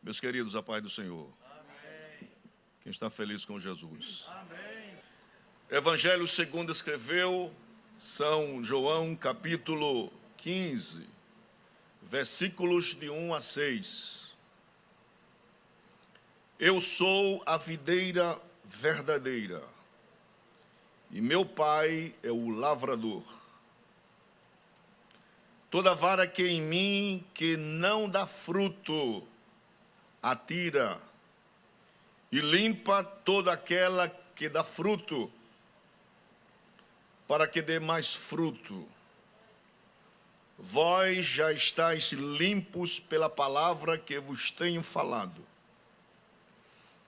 Meus queridos, a paz do Senhor. Amém. Quem está feliz com Jesus? Amém. Evangelho segundo escreveu São João, capítulo 15, versículos de 1 a 6. Eu sou a videira verdadeira, e meu Pai é o lavrador. Toda vara que em mim que não dá fruto, atira, e limpa toda aquela que dá fruto, para que dê mais fruto. Vós já estáis limpos pela palavra que vos tenho falado.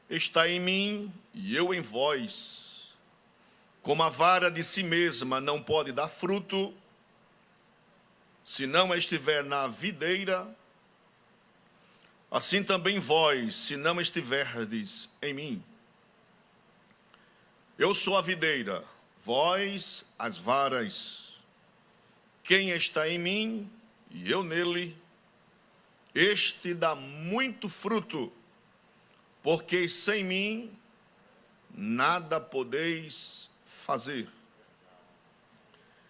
Está em mim e eu em vós. Como a vara de si mesma não pode dar fruto, se não estiver na videira, assim também vós, se não estiverdes em mim. Eu sou a videira, vós as varas. Quem está em mim e eu nele, este dá muito fruto, porque sem mim nada podeis fazer.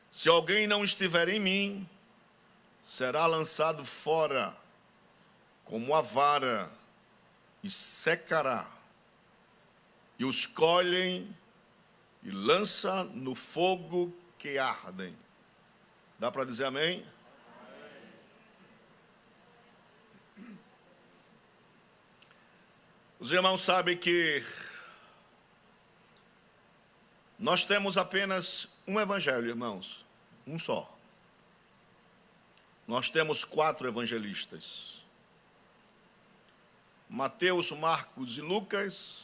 Se alguém não estiver em mim, será lançado fora como a vara, e secará, e os colhem e lança no fogo que ardem. Dá para dizer amém? Amém. Os irmãos sabem que nós temos apenas um evangelho, irmãos, um só. Nós temos 4 evangelistas: Mateus, Marcos e Lucas.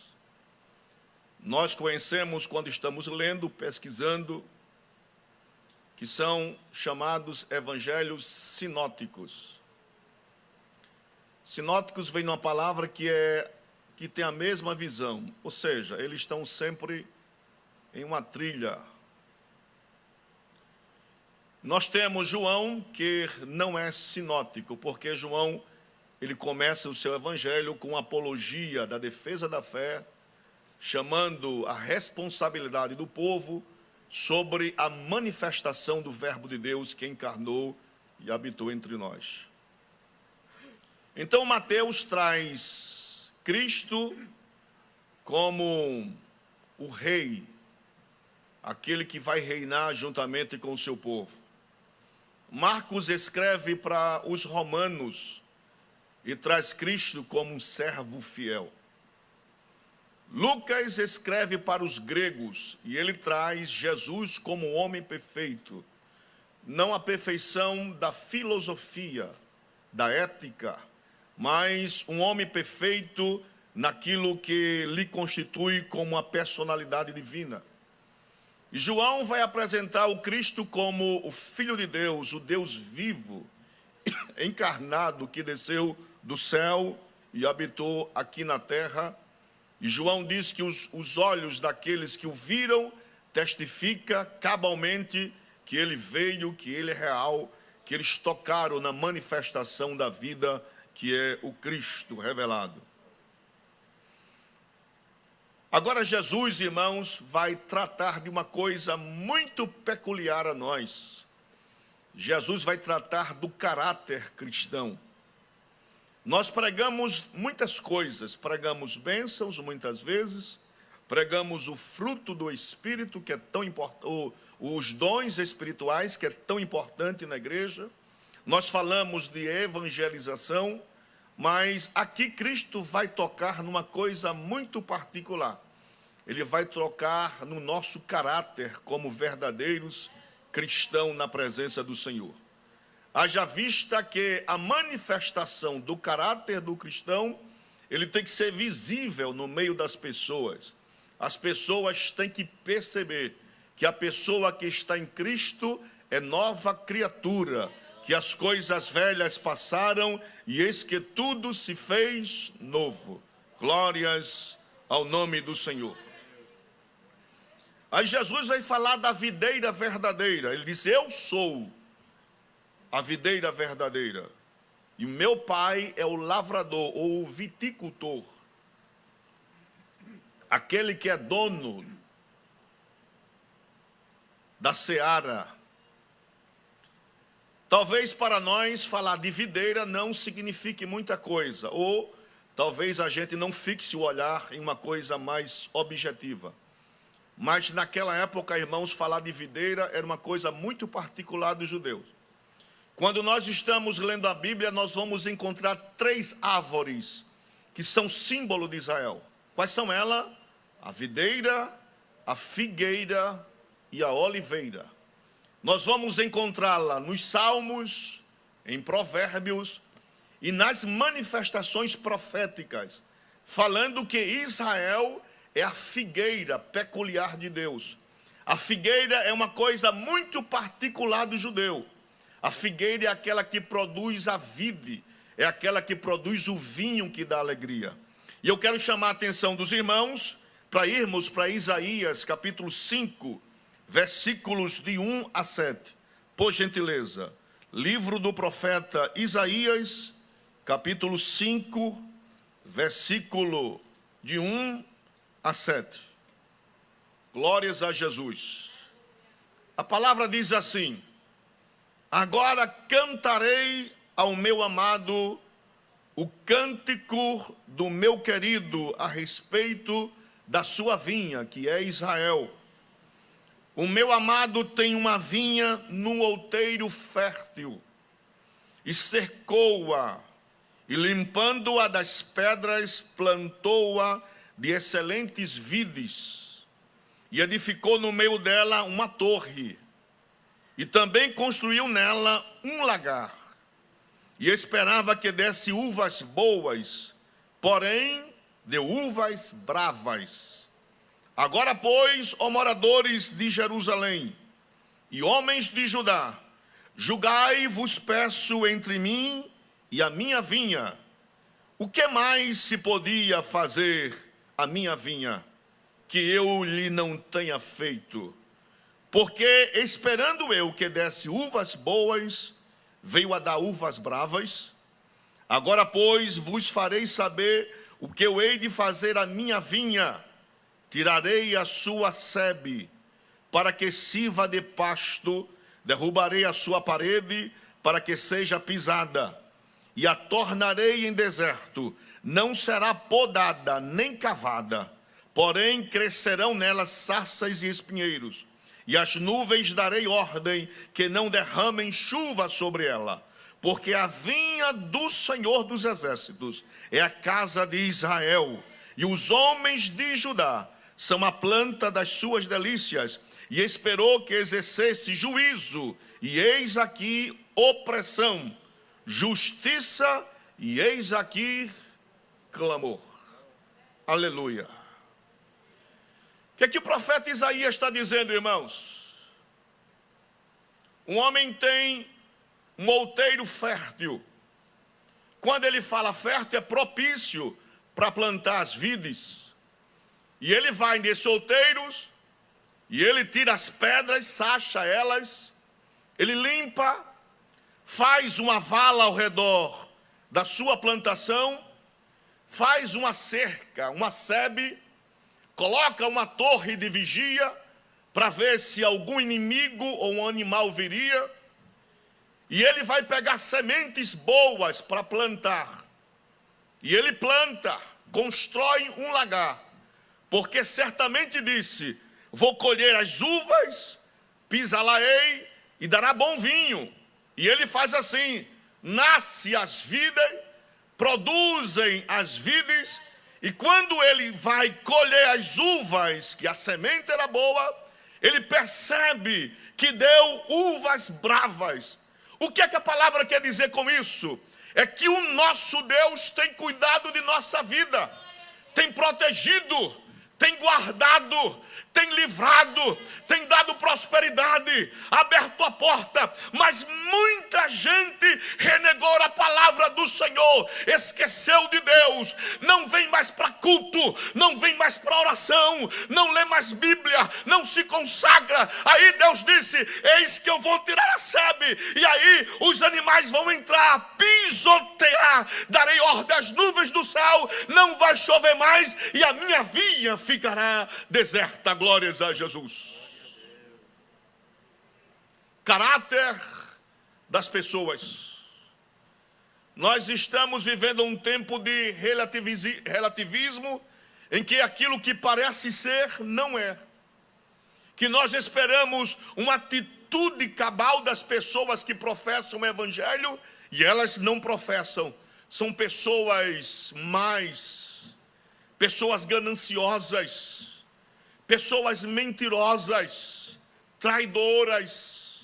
Nós conhecemos quando estamos lendo, pesquisando, que são chamados evangelhos sinóticos. Sinóticos vem de uma palavra que tem a mesma visão, ou seja, eles estão sempre em uma trilha. Nós temos João, que não é sinótico, porque João, ele começa o seu evangelho com apologia da defesa da fé, chamando a responsabilidade do povo sobre a manifestação do Verbo de Deus que encarnou e habitou entre nós. Então Mateus traz Cristo como o rei, aquele que vai reinar juntamente com o seu povo. Marcos escreve para os romanos e traz Cristo como um servo fiel. Lucas escreve para os gregos e ele traz Jesus como um homem perfeito, não a perfeição da filosofia, da ética, mas um homem perfeito naquilo que lhe constitui como uma personalidade divina. E João vai apresentar o Cristo como o Filho de Deus, o Deus vivo, encarnado, que desceu do céu e habitou aqui na terra. E João diz que os olhos daqueles que o viram testifica cabalmente que ele veio, que ele é real, que eles tocaram na manifestação da vida, que é o Cristo revelado. Agora Jesus, irmãos, vai tratar de uma coisa muito peculiar a nós. Jesus vai tratar do caráter cristão. Nós pregamos muitas coisas, pregamos bênçãos muitas vezes, pregamos o fruto do Espírito, que é tão importante, os dons espirituais, que é tão importante na igreja. Nós falamos de evangelização, mas aqui Cristo vai tocar numa coisa muito particular. Ele vai tocar no nosso caráter como verdadeiros cristãos na presença do Senhor. Haja vista que a manifestação do caráter do cristão, ele tem que ser visível no meio das pessoas. As pessoas têm que perceber que a pessoa que está em Cristo é nova criatura, que as coisas velhas passaram e eis que tudo se fez novo. Glórias ao nome do Senhor. Aí Jesus vai falar da videira verdadeira. Ele diz: eu sou a videira verdadeira, E meu pai é o lavrador, ou o viticultor. Aquele que é dono da seara. Talvez para nós falar de videira não signifique muita coisa, ou talvez a gente não fixe o olhar em uma coisa mais objetiva. Mas naquela época, irmãos, falar de videira era uma coisa muito particular dos judeus. Quando nós estamos lendo a Bíblia, nós vamos encontrar 3 árvores que são símbolo de Israel. Quais são elas? A videira, a figueira e a oliveira. Nós vamos encontrá-la nos Salmos, em Provérbios e nas manifestações proféticas, falando que Israel é a figueira peculiar de Deus. A figueira é uma coisa muito particular do judeu. A figueira é aquela que produz a vide, é aquela que produz o vinho que dá alegria. E eu quero chamar a atenção dos irmãos para irmos para Isaías, capítulo 5, versículos de 1 a 7. Por gentileza, livro do profeta Isaías, capítulo 5, versículo de 1 a 7. Glórias a Jesus. A palavra diz assim: agora cantarei ao meu amado o cântico do meu querido a respeito da sua vinha, que é Israel. O meu amado tem uma vinha num outeiro fértil, e cercou-a, e limpando-a das pedras, plantou-a de excelentes vides, e edificou no meio dela uma torre, e também construiu nela um lagar, e esperava que desse uvas boas, porém deu uvas bravas. Agora, pois, ó moradores de Jerusalém e homens de Judá, julgai, vos peço, entre mim e a minha vinha. O que mais se podia fazer a minha vinha, que eu lhe não tenha feito? Porque, esperando eu que desse uvas boas, veio a dar uvas bravas. Agora, pois, vos farei saber o que eu hei de fazer à minha vinha. Tirarei a sua sebe, para que sirva de pasto, derrubarei a sua parede, para que seja pisada, e a tornarei em deserto, não será podada nem cavada, porém crescerão nela sarças e espinheiros, e as nuvens darei ordem que não derramem chuva sobre ela, porque a vinha do Senhor dos Exércitos é a casa de Israel, e os homens de Judá são a planta das suas delícias, e esperou que exercesse juízo, e eis aqui opressão, justiça, e eis aqui clamor. Aleluia. O que o profeta Isaías está dizendo, irmãos? Um homem tem um outeiro fértil. Quando ele fala fértil, é propício para plantar as vides. E ele vai nesses outeiros, e ele tira as pedras, sacha elas, ele limpa, faz uma vala ao redor da sua plantação, faz uma cerca, uma sebe, coloca uma torre de vigia para ver se algum inimigo ou um animal viria, e ele vai pegar sementes boas para plantar. E ele planta, constrói um lagar, porque certamente disse: vou colher as uvas, pisá-la-ei e dará bom vinho. E ele faz assim: nasce as vidas, produzem as vides, e quando ele vai colher as uvas, que a semente era boa, ele percebe que deu uvas bravas. O que é que a palavra quer dizer com isso? É que o nosso Deus tem cuidado de nossa vida, tem protegido, tem guardado, tem livrado, tem dado prosperidade, aberto a porta, mas muita gente renegou a palavra do Senhor, esqueceu de Deus, não vem mais para culto, não vem mais para oração, não lê mais Bíblia, não se consagra. Aí Deus disse: eis que eu vou tirar a sebe, e aí os animais vão entrar, pisotear, darei ordem às nuvens do céu, não vai chover mais, e a minha vinha ficará deserta. Glórias a Jesus. Caráter das pessoas. Nós estamos vivendo um tempo de relativismo, em que aquilo que parece ser, não é. Que nós esperamos uma atitude cabal das pessoas que professam o evangelho, e elas não professam. São pessoas más, pessoas gananciosas, pessoas mentirosas, traidoras,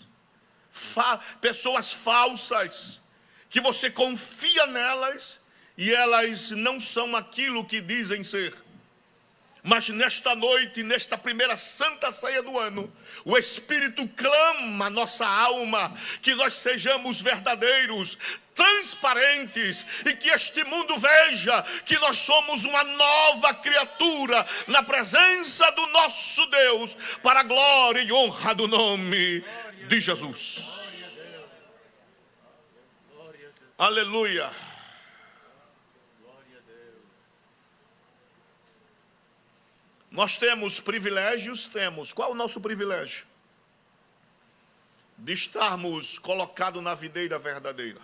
pessoas falsas, que você confia nelas e elas não são aquilo que dizem ser. Mas nesta noite, nesta primeira santa ceia do ano, o Espírito clama a nossa alma, que nós sejamos verdadeiros, transparentes, e que este mundo veja que nós somos uma nova criatura na presença do nosso Deus, para a glória e honra do nome de Jesus. Aleluia. Nós temos privilégios, temos. Qual é o nosso privilégio? De estarmos colocados na videira verdadeira.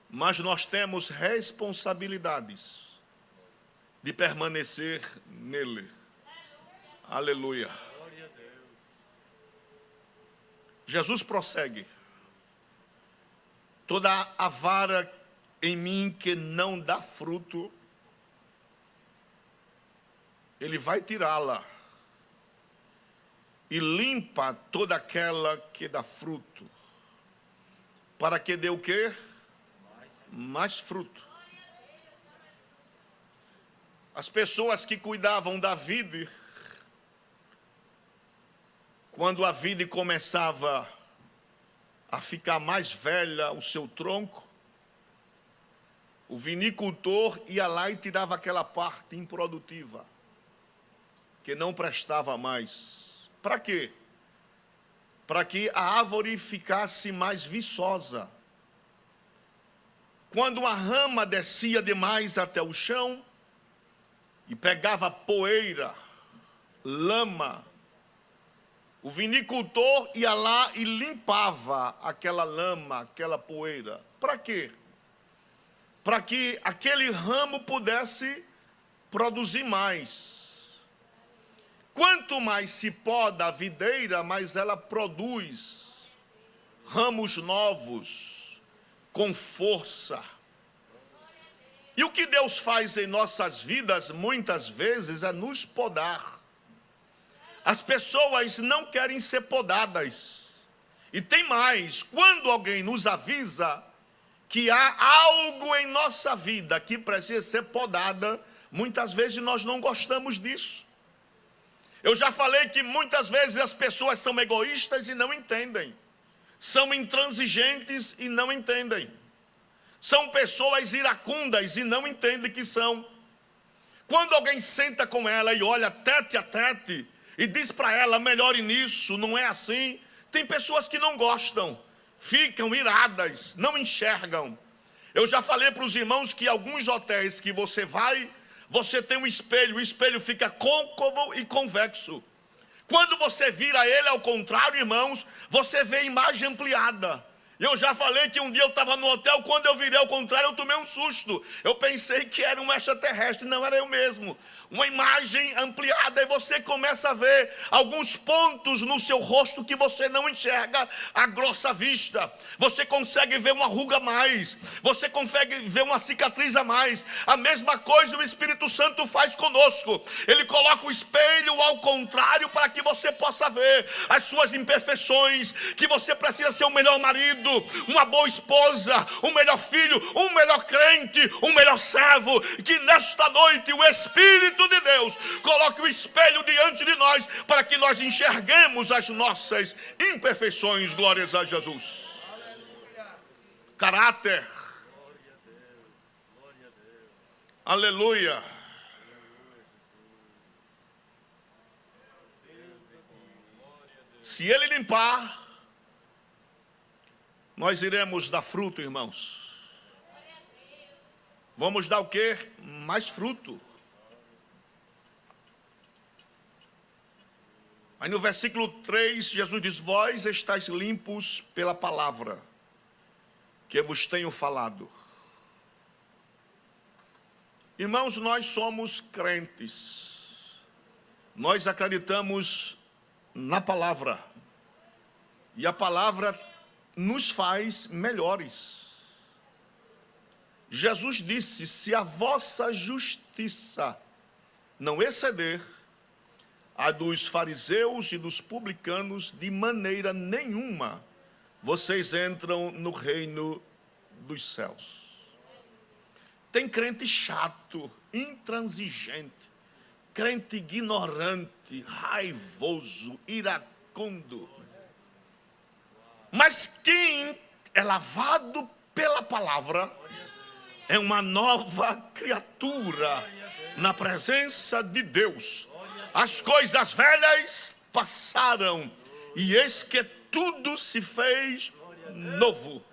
Mas nós temos responsabilidades de permanecer nele. Aleluia. Jesus prossegue: toda a vara em mim que não dá fruto, ele vai tirá-la, e limpa toda aquela que dá fruto, para que dê o quê? Mais fruto. As pessoas que cuidavam da vide, quando a vide começava a ficar mais velha, o seu tronco, o vinicultor ia lá e tirava aquela parte improdutiva, que não prestava mais. Para quê? Para que a árvore ficasse mais viçosa. Quando a rama descia demais até o chão e pegava poeira, lama, o vinicultor ia lá e limpava aquela lama, aquela poeira. Para quê? Para que aquele ramo pudesse produzir mais. Quanto mais se poda a videira, mais ela produz ramos novos, com força. E o que Deus faz em nossas vidas, muitas vezes, é nos podar. As pessoas não querem ser podadas. E tem mais, quando alguém nos avisa que há algo em nossa vida que precisa ser podada, muitas vezes nós não gostamos disso. Eu já falei que muitas vezes as pessoas são egoístas e não entendem. São intransigentes e não entendem. São pessoas iracundas e não entendem que são. Quando alguém senta com ela e olha tete a tete e diz para ela: melhore nisso, não é assim. Tem pessoas que não gostam, ficam iradas, não enxergam. Eu já falei para os irmãos que alguns hotéis que você vai, você tem um espelho, o espelho fica côncavo e convexo. Quando você vira ele ao contrário, irmãos, você vê a imagem ampliada. Eu já falei que um dia eu estava no hotel, quando eu virei ao contrário, eu tomei um susto. Eu pensei que era um extraterrestre, não era eu mesmo. Uma imagem ampliada, e você começa a ver alguns pontos no seu rosto que você não enxerga à grossa vista. Você consegue ver uma ruga a mais, você consegue ver uma cicatriz a mais. A mesma coisa o Espírito Santo faz conosco. Ele coloca o espelho ao contrário para que você possa ver as suas imperfeições, que você precisa ser o melhor marido, marido, uma boa esposa, um melhor filho, um melhor crente, um melhor servo. Que nesta noite o Espírito de Deus coloque o espelho diante de nós, para que nós enxerguemos as nossas imperfeições. Glórias a Jesus. Caráter. Aleluia. Se ele limpar, nós iremos dar fruto, irmãos. Vamos dar o quê? Mais fruto. Aí no versículo 3, Jesus diz: vós estáis limpos pela palavra que vos tenho falado. Irmãos, nós somos crentes. Nós acreditamos na palavra. E a palavra nos faz melhores. Jesus disse: se a vossa justiça não exceder a dos fariseus e dos publicanos, de maneira nenhuma vocês entram no reino dos céus. Tem crente chato, intransigente, crente ignorante, raivoso, iracundo. Mas quem é lavado pela palavra é uma nova criatura na presença de Deus. As coisas velhas passaram e eis que tudo se fez novo.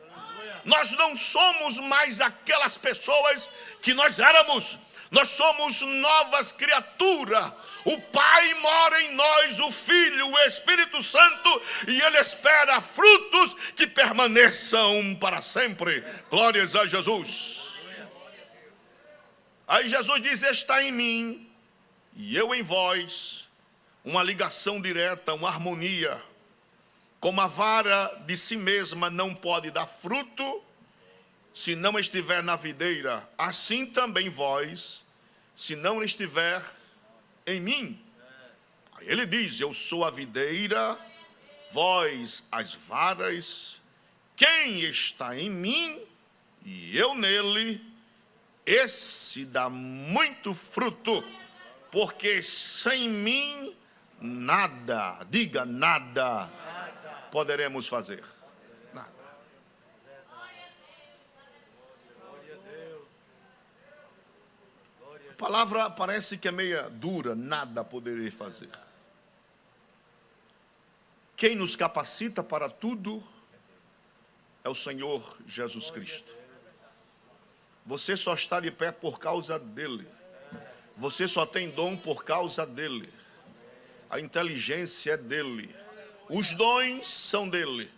Nós não somos mais aquelas pessoas que nós éramos. Nós somos novas criaturas. O Pai mora em nós, o Filho, o Espírito Santo, e Ele espera frutos que permaneçam para sempre. Glórias a Jesus. Aí Jesus diz: está em mim e eu em vós, uma ligação direta, uma harmonia. Como a vara de si mesma não pode dar fruto se não estiver na videira, assim também vós, se não estiver em mim. Aí ele diz: eu sou a videira, vós as varas. Quem está em mim e eu nele, esse dá muito fruto, porque sem mim nada, diga nada, poderemos fazer. Nada. A palavra parece que é meia dura, nada poderei fazer. Quem nos capacita para tudo é o Senhor Jesus Cristo. Você só está de pé por causa dele. Você só tem dom por causa dele. A inteligência é dele. Os dons são dele.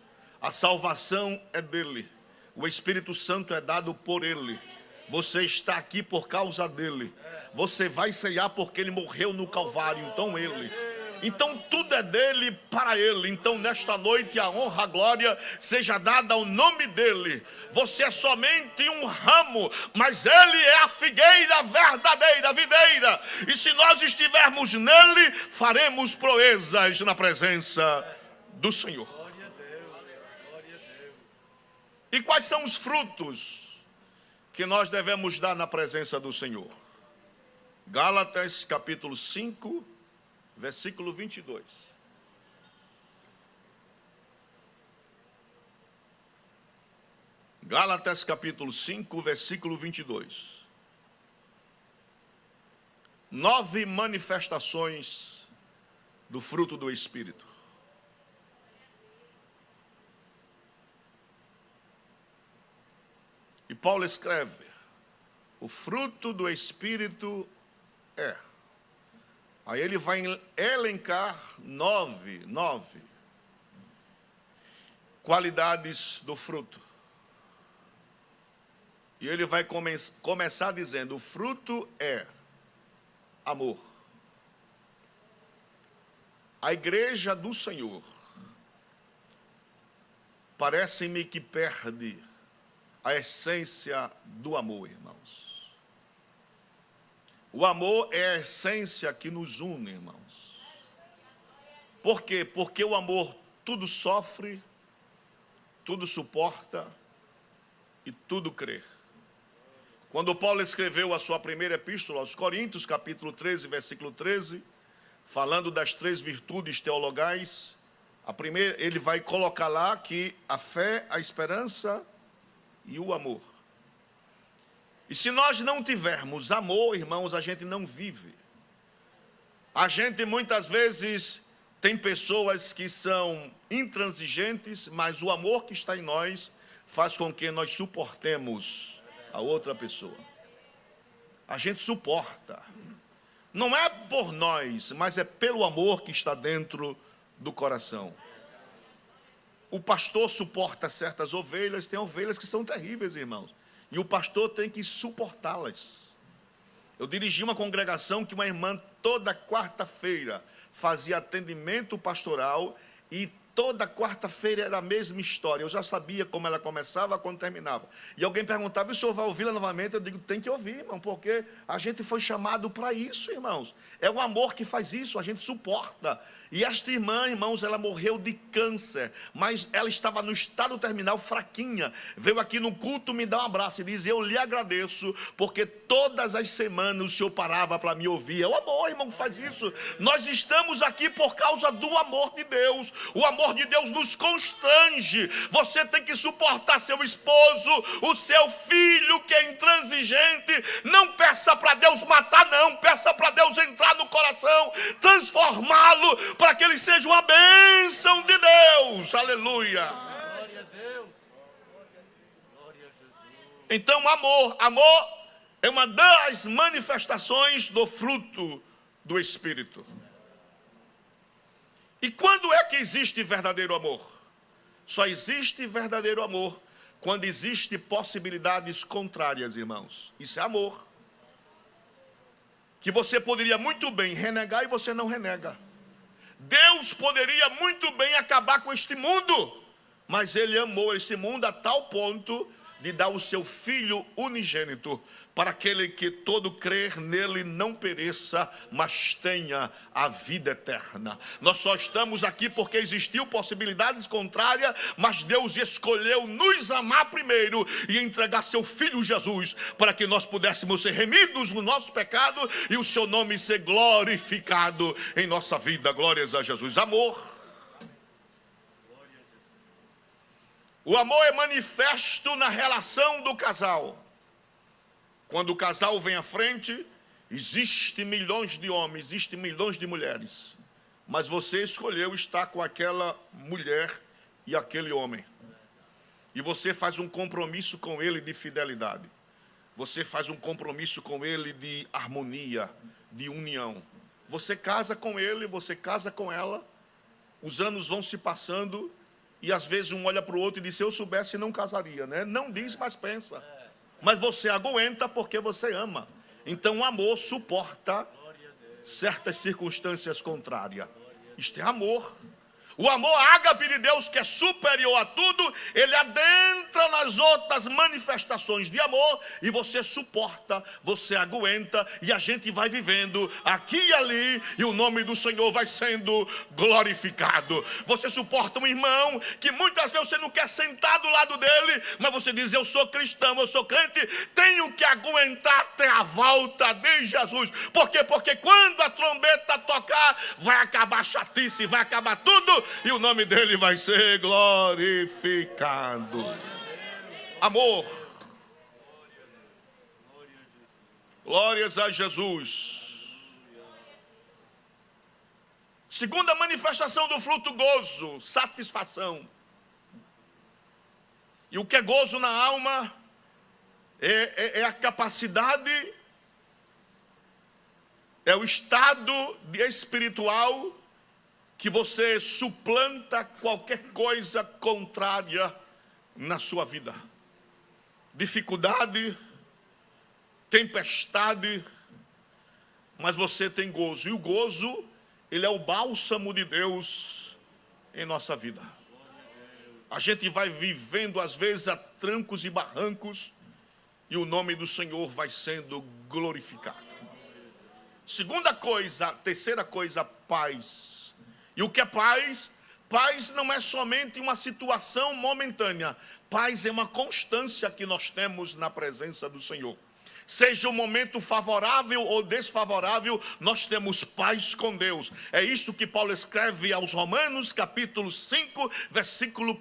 A salvação é dele. O Espírito Santo é dado por ele. Você está aqui por causa dele. Você vai ceiar porque ele morreu no Calvário. Então tudo é dele, para ele. Então nesta noite a honra, a glória seja dada ao nome dele. Você é somente um ramo, mas ele é a figueira verdadeira, a videira. E se nós estivermos nele, faremos proezas na presença do Senhor. E quais são os frutos que nós devemos dar na presença do Senhor? Gálatas capítulo 5, versículo 22. Gálatas capítulo 5, versículo 22. 9 manifestações do fruto do Espírito. E Paulo escreve: o fruto do Espírito é. Aí ele vai elencar nove qualidades do fruto. E ele vai começar dizendo: o fruto é amor. A igreja do Senhor parece-me que perde a essência do amor, irmãos. O amor é a essência que nos une, irmãos. Por quê? Porque o amor tudo sofre, tudo suporta e tudo crê. Quando Paulo escreveu a sua primeira epístola aos Coríntios, capítulo 13, versículo 13, falando das 3 virtudes teologais, a primeira, ele vai colocar lá que a fé, a esperança e o amor. E se nós não tivermos amor, irmãos, a gente não vive. A gente muitas vezes tem pessoas que são intransigentes, mas o amor que está em nós faz com que nós suportemos a outra pessoa. A gente suporta. Não é por nós, mas é pelo amor que está dentro do coração. O pastor suporta certas ovelhas, tem ovelhas que são terríveis, irmãos. E o pastor tem que suportá-las. Eu dirigi uma congregação que uma irmã toda quarta-feira fazia atendimento pastoral e toda quarta-feira era a mesma história. Eu já sabia como ela começava, quando terminava. E alguém perguntava, e o senhor vai ouvi-la novamente? Eu digo, tem que ouvir, irmão, porque a gente foi chamado para isso, irmãos. É o amor que faz isso, a gente suporta. E esta irmã, irmãos, ela morreu de câncer, mas ela estava no estado terminal, fraquinha. Veio aqui no culto me dar um abraço e diz, eu lhe agradeço, porque todas as semanas o senhor parava para me ouvir. É o amor, irmão, que faz isso. Nós estamos aqui por causa do amor de Deus. O amor de Deus nos constrange. Você tem que suportar seu esposo, o seu filho que é intransigente. Não peça para Deus matar, não. Peça para Deus entrar no coração, transformá-lo, para que ele seja uma bênção de Deus. Aleluia. Glória a Deus. Glória a Jesus. Então, amor é uma das manifestações do fruto do Espírito. E quando é que existe verdadeiro amor? Só existe verdadeiro amor quando existem possibilidades contrárias, irmãos. Isso é amor. Que você poderia muito bem renegar e você não renega. Deus poderia muito bem acabar com este mundo, mas Ele amou esse mundo a tal ponto de dar o seu Filho unigênito, para aquele que todo crer nele não pereça, mas tenha a vida eterna. Nós só estamos aqui porque existiu possibilidades contrárias, mas Deus escolheu nos amar primeiro e entregar seu Filho Jesus, para que nós pudéssemos ser remidos no nosso pecado e o seu nome ser glorificado em nossa vida. Glórias a Jesus. Amor. O amor é manifesto na relação do casal. Quando o casal vem à frente, existem milhões de homens, existem milhões de mulheres. Mas você escolheu estar com aquela mulher e aquele homem. E você faz um compromisso com ele de fidelidade. Você faz um compromisso com ele de harmonia, de união. Você casa com ele, você casa com ela. Os anos vão se passando e às vezes um olha para o outro e diz, se eu soubesse não casaria, né? Não diz, mas pensa. Mas você aguenta porque você ama. Então o amor suporta certas circunstâncias contrárias. Isto é amor. O amor ágape de Deus, que é superior a tudo, ele adentra nas outras manifestações de amor e você suporta, você aguenta e a gente vai vivendo aqui e ali e o nome do Senhor vai sendo glorificado. Você suporta um irmão que muitas vezes você não quer sentar do lado dele, mas você diz, eu sou cristão, eu sou crente, tenho que aguentar até a volta de Jesus. Por quê? Porque quando a trombeta tocar, vai acabar a chatice, vai acabar tudo, e o nome dele vai ser glorificado. Amor. Glórias a Jesus. Segunda manifestação do fruto, gozo, satisfação. E o que é gozo na alma é a capacidade, é o estado espiritual que você suplanta qualquer coisa contrária na sua vida. Dificuldade, tempestade, mas você tem gozo. E o gozo, ele é o bálsamo de Deus em nossa vida. A gente vai vivendo às vezes a trancos e barrancos e o nome do Senhor vai sendo glorificado. Segunda coisa, terceira coisa, paz. E o que é paz? Paz não é somente uma situação momentânea. Paz é uma constância que nós temos na presença do Senhor. Seja um momento favorável ou desfavorável, nós temos paz com Deus. É isso que Paulo escreve aos Romanos, capítulo 5, versículo 1.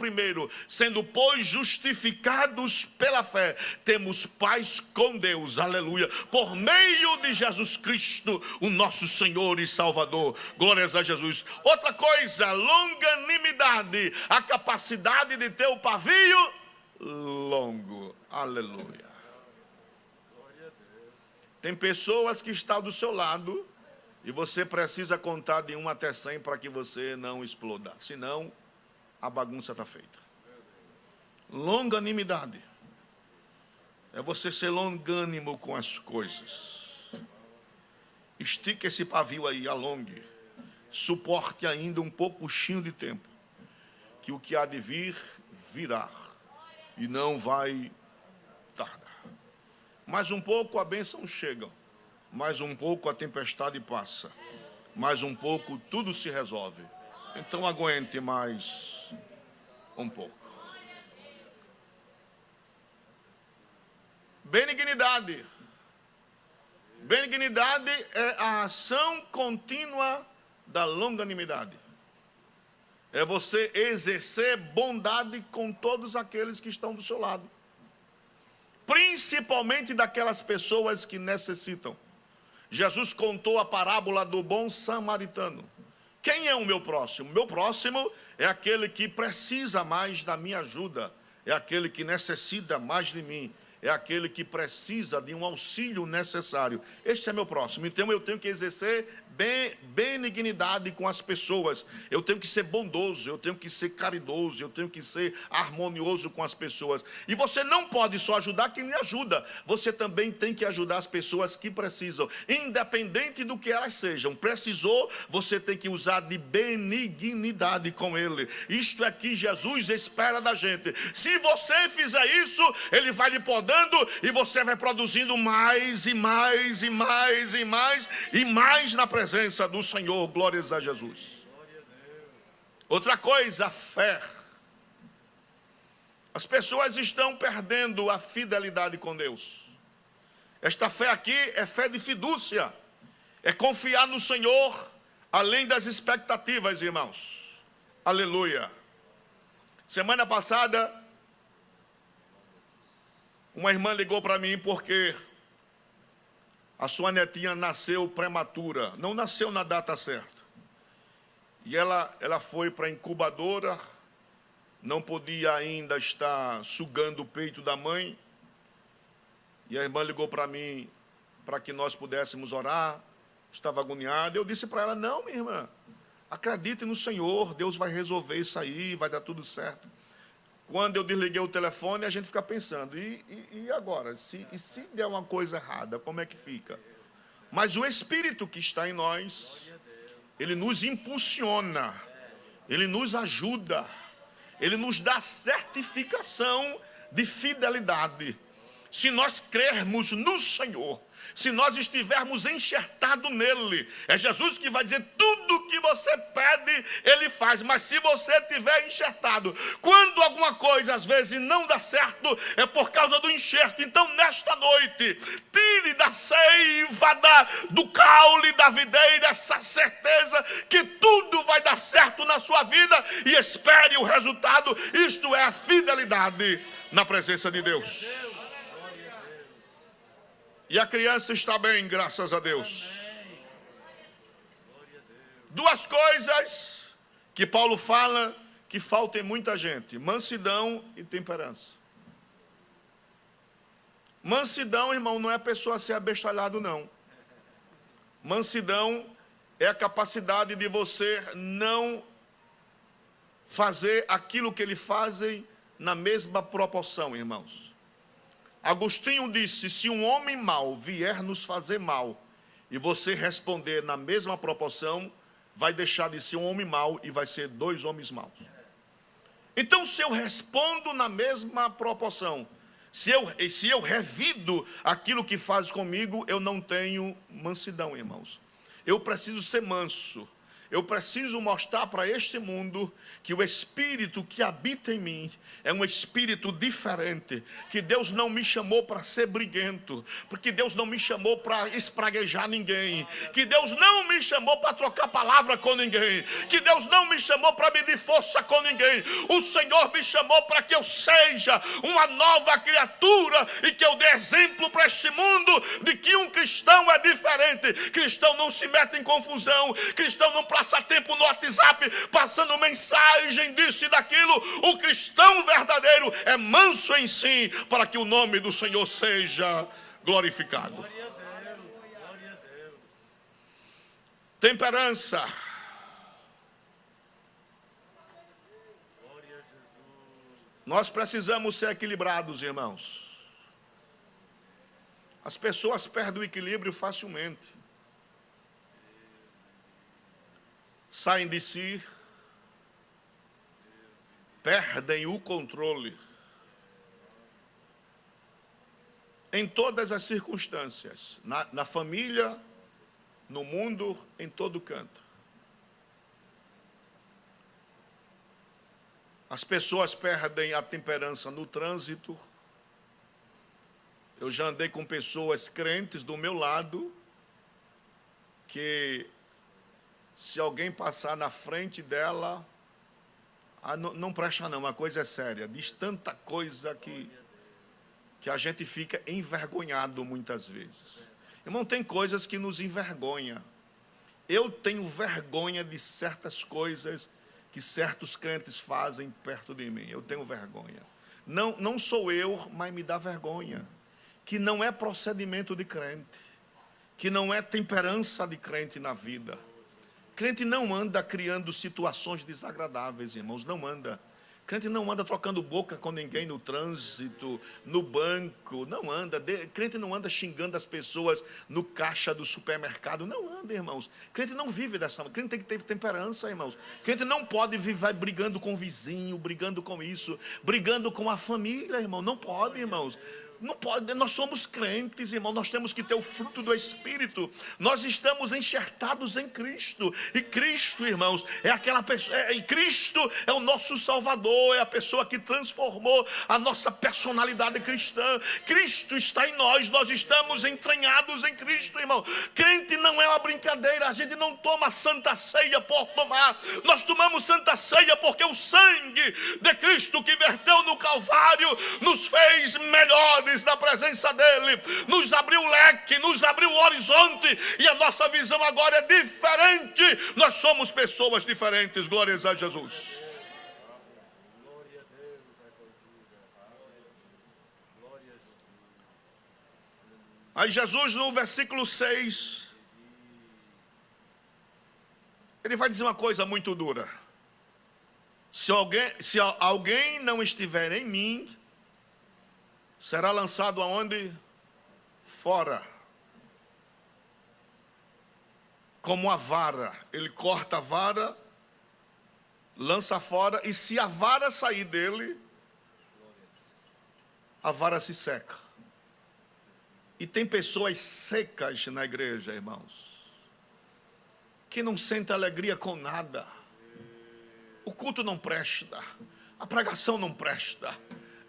Sendo, pois, justificados pela fé, temos paz com Deus, aleluia, por meio de Jesus Cristo, o nosso Senhor e Salvador. Glórias a Jesus. Outra coisa, longanimidade, a capacidade de ter o pavio longo, aleluia. Tem pessoas que estão do seu lado e você precisa contar de 1 até 100 para que você não exploda. Senão, a bagunça está feita. Longanimidade é você ser longânimo com as coisas. Estique esse pavio aí, alongue. Suporte ainda um pouquinho de tempo. Que o que há de vir, virá. E não vai tardar. Mais um pouco a bênção chega, mais um pouco a tempestade passa, mais um pouco tudo se resolve. Então aguente mais um pouco. Benignidade. Benignidade é a ação contínua da longanimidade. É você exercer bondade com todos aqueles que estão do seu lado. Principalmente daquelas pessoas que necessitam. Jesus contou a parábola do bom samaritano. Quem é o meu próximo? O meu próximo é aquele que precisa mais da minha ajuda, é aquele que necessita mais de mim, é aquele que precisa de um auxílio necessário. Este é meu próximo. Então eu tenho que exercer benignidade com as pessoas. Eu tenho que ser bondoso, eu tenho que ser caridoso, eu tenho que ser harmonioso com as pessoas. E você não pode só ajudar quem lhe ajuda. Você também tem que ajudar as pessoas que precisam, independente do que elas sejam. Precisou, você tem que usar de benignidade com ele. Isto é que Jesus espera da gente. Se você fizer isso, ele vai lhe podando e você vai produzindo mais e mais e mais e mais e mais na presença do Senhor. Glórias a Jesus. Outra coisa, a fé. As pessoas estão perdendo a fidelidade com Deus. Esta fé aqui é fé de fidúcia. É confiar no Senhor além das expectativas, irmãos. Aleluia. Semana passada, uma irmã ligou para mim porque a sua netinha nasceu prematura, não nasceu na data certa. E ela foi para a incubadora, não podia ainda estar sugando o peito da mãe. E a irmã ligou para mim para que nós pudéssemos orar, estava agoniada. Eu disse para ela, não, minha irmã, acredite no Senhor, Deus vai resolver isso aí, vai dar tudo certo. Quando eu desliguei o telefone, a gente fica pensando, e agora? Se der uma coisa errada, como é que fica? Mas o Espírito que está em nós, ele nos impulsiona, ele nos ajuda, ele nos dá certificação de fidelidade. Se nós crermos no Senhor, se nós estivermos enxertados nele, é Jesus que vai dizer, tudo que você pede, ele faz. Mas se você estiver enxertado, quando alguma coisa às vezes não dá certo, é por causa do enxerto. Então nesta noite, tire da seiva, do caule da videira, essa certeza que tudo vai dar certo na sua vida, e espere o resultado. Isto é a fidelidade na presença de Deus. E a criança está bem, graças a Deus. Duas coisas que Paulo fala que faltam em muita gente: mansidão e temperança. Mansidão, irmão, não é a pessoa ser abestalhado, não. Mansidão é a capacidade de você não fazer aquilo que eles fazem na mesma proporção, irmãos. Agostinho disse, se um homem mau vier nos fazer mal, e você responder na mesma proporção, vai deixar de ser um homem mau e vai ser dois homens maus. Então, se eu respondo na mesma proporção, se eu revido aquilo que faz comigo, eu não tenho mansidão, irmãos. Eu preciso ser manso. Eu preciso mostrar para este mundo que o Espírito que habita em mim é um Espírito diferente, que Deus não me chamou para ser briguento, porque Deus não me chamou para espraguejar ninguém, que Deus não me chamou para trocar palavra com ninguém, que Deus não me chamou para medir força com ninguém. O Senhor me chamou para que eu seja uma nova criatura e que eu dê exemplo para este mundo de que um cristão é diferente. Cristão não se mete em confusão, cristão não passa tempo no WhatsApp passando mensagem disso e daquilo. O cristão verdadeiro é manso em si, para que o nome do Senhor seja glorificado. Glória a Deus. Glória a Deus. Temperança. Glória a Jesus. Nós precisamos ser equilibrados, irmãos. As pessoas perdem o equilíbrio facilmente. Saem de si, perdem o controle. Em todas as circunstâncias, na família, no mundo, em todo canto. As pessoas perdem a temperança no trânsito. Eu já andei com pessoas crentes do meu lado, que se alguém passar na frente dela, não presta não, a coisa é séria. Diz tanta coisa que a gente fica envergonhado muitas vezes. Irmão, tem coisas que nos envergonham. Eu tenho vergonha de certas coisas que certos crentes fazem perto de mim. Eu tenho vergonha. Não sou eu, mas me dá vergonha. Que não é procedimento de crente, que não é temperança de crente na vida. Crente não anda criando situações desagradáveis, irmãos, não anda. Crente não anda trocando boca com ninguém no trânsito, no banco, não anda. Crente não anda xingando as pessoas no caixa do supermercado, não anda, irmãos. Crente não vive dessa maneira. Crente tem que ter temperança, irmãos. Crente não pode viver brigando com o vizinho, brigando com isso, brigando com a família, irmão. Não pode, irmãos. Não pode, nós somos crentes, irmão, nós temos que ter o fruto do Espírito. Nós estamos enxertados em Cristo. E Cristo, irmãos, é aquela pessoa, Cristo é o nosso Salvador, é a pessoa que transformou a nossa personalidade cristã. Cristo está em nós, nós estamos entranhados em Cristo, irmão. Crente não é uma brincadeira, a gente não toma santa ceia por tomar. Nós tomamos santa ceia porque o sangue de Cristo que verteu no Calvário nos fez melhores na presença dele, nos abriu o leque, nos abriu o horizonte, e a nossa visão agora é diferente. Nós somos pessoas diferentes, glórias a Jesus. Glória a Deus. Glória a Jesus. Aí Jesus, no versículo 6, ele vai dizer uma coisa muito dura. Se alguém não estiver em mim, será lançado aonde? Fora. Como a vara. Ele corta a vara, lança fora, e se a vara sair dele, a vara se seca. E tem pessoas secas na igreja, irmãos, que não sentem alegria com nada. O culto não presta, a pregação não presta.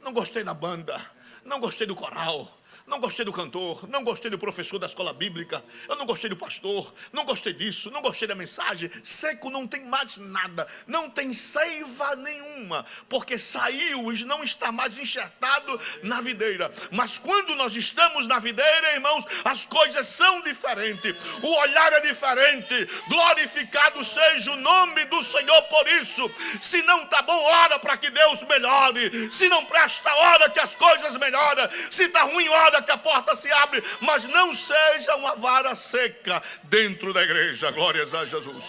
Não gostei da banda, não gostei do coral, não gostei do cantor, não gostei do professor da escola bíblica, eu não gostei do pastor, não gostei disso, não gostei da mensagem. Seco, não tem mais nada, não tem seiva nenhuma, porque saiu e não está mais enxertado na videira. Mas quando nós estamos na videira, irmãos, as coisas são diferentes, o olhar é diferente. Glorificado seja o nome do Senhor por isso. Se não está bom, ora para que Deus melhore. Se não presta, ora que as coisas melhoram. Se está ruim, ora que a porta se abre, mas não seja uma vara seca dentro da igreja. Glórias a Jesus.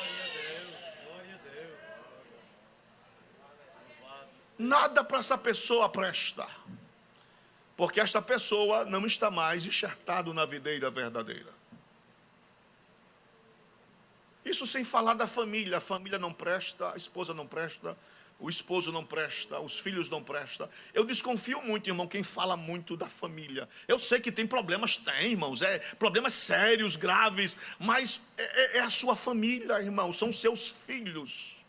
Glória a Deus. Nada para essa pessoa presta, porque esta pessoa não está mais enxertado na videira verdadeira. Isso sem falar da família. A família não presta, a esposa não presta, o esposo não presta, os filhos não prestam. Eu desconfio muito, irmão, quem fala muito da família. Eu sei que tem problemas, irmãos, problemas sérios, graves, mas é a sua família, irmão, são seus filhos.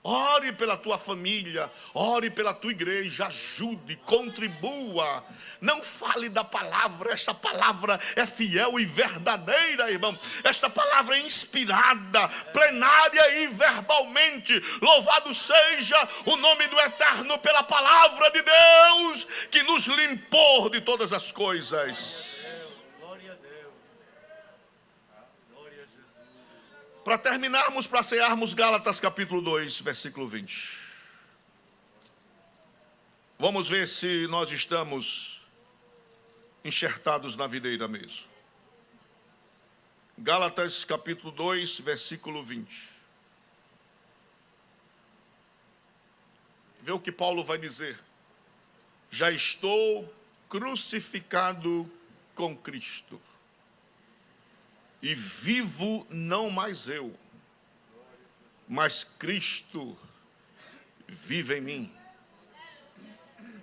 Ore pela tua família, ore pela tua igreja, ajude, contribua. Não fale da palavra, esta palavra é fiel e verdadeira, irmão. Esta palavra é inspirada, plenária e verbalmente. Louvado seja o nome do Eterno pela palavra de Deus, que nos limpou de todas as coisas. Glória a Deus. Glória a Jesus. Para terminarmos, para cearmos, Gálatas capítulo 2, versículo 20. Vamos ver se nós estamos enxertados na videira mesmo. Gálatas capítulo 2, versículo 20. Vê o que Paulo vai dizer. Já estou crucificado com Cristo. E vivo não mais eu, mas Cristo vive em mim.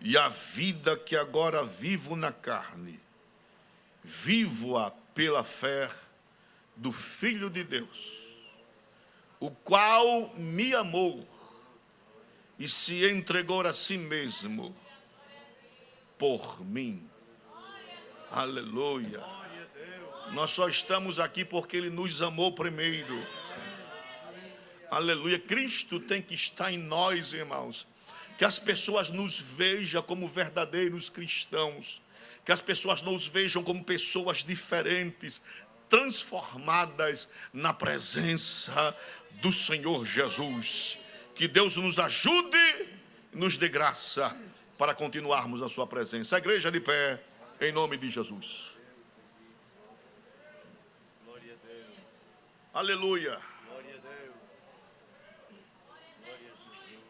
E a vida que agora vivo na carne, vivo-a pela fé do Filho de Deus, o qual me amou e se entregou a si mesmo por mim. Aleluia. Nós só estamos aqui porque Ele nos amou primeiro. Aleluia. Cristo tem que estar em nós, irmãos. Que as pessoas nos vejam como verdadeiros cristãos. Que as pessoas nos vejam como pessoas diferentes, transformadas na presença do Senhor Jesus. Que Deus nos ajude, nos dê graça para continuarmos a sua presença. A igreja de pé, em nome de Jesus. Aleluia. Glória a Deus. Glória a Jesus.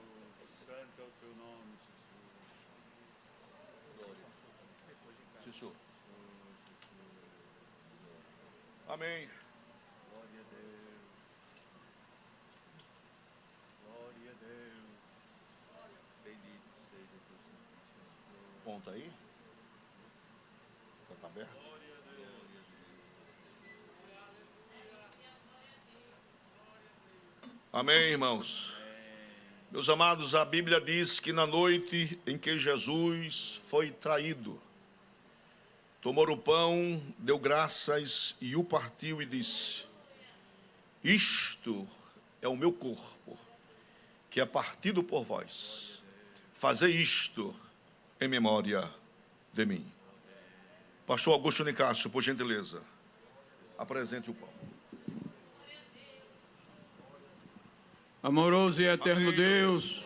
Santo é o teu nome, Jesus. Jesus. Amém. Glória a Deus. Glória a Deus. Bendito seja o teu santíssimo. Ponta aí. Está aberto. Amém, irmãos. Meus amados, a Bíblia diz que na noite em que Jesus foi traído, tomou o pão, deu graças e o partiu e disse: isto é o meu corpo, que é partido por vós. Fazei isto em memória de mim. Pastor Augusto Nicásio, por gentileza, apresente o pão. Amoroso e eterno Deus,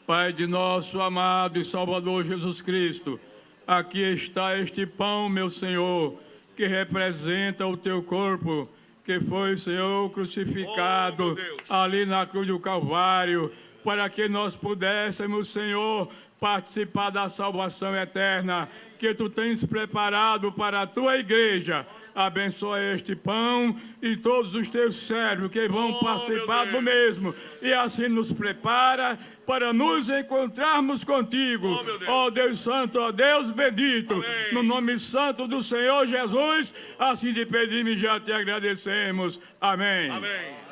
Pai de nosso amado e Salvador Jesus Cristo, aqui está este pão, meu Senhor, que representa o teu corpo, que foi, Senhor, crucificado ali na cruz do Calvário, para que nós pudéssemos, Senhor, participar da salvação eterna que tu tens preparado para a tua igreja. Abençoa este pão e todos os teus servos que vão participar do mesmo. E assim nos prepara para nos encontrarmos contigo. Ó Deus Santo, ó Deus bendito. Amém. No nome santo do Senhor Jesus, assim te pedimos e já te agradecemos. Amém. Amém.